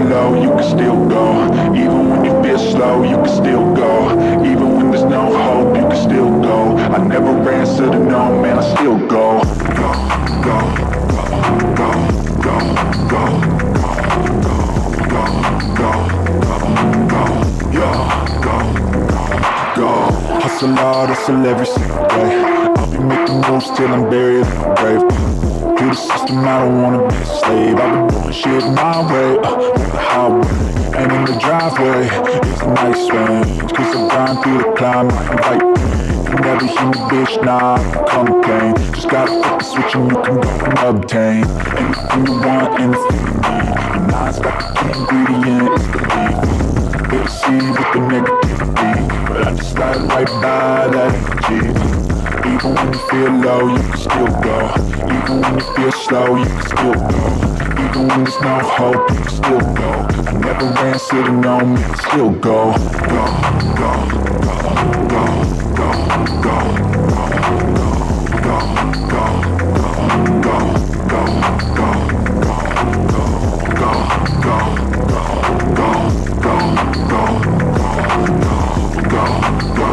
low, you can still go. Even when you feel slow, you can still go. Even when there's no hope, you can still go. I never answer to no, man, I still go. Go, go, go, go, go, go, go, go, go, go, go. Hustle hard, hustle every single day. I'll be making moves till I'm buried in the grave. To the system, I don't wanna be a slave. I've been doing shit my way, on the highway. And in the driveway, it's a nice range. Cause I grind through the climb, I invite pain. You never hear me, bitch, nah, I don't complain. Just gotta flip the switch and you can go and obtain anything you want, anything you need. And now it's got the key ingredient, it's the beat. They see with the negativity, but I just slide right by that energy. Even when you feel low, you can still go. Even when you feel slow, you can still go. Even when there's no hope, you can still go. I never answer to no, man, I still go. Go,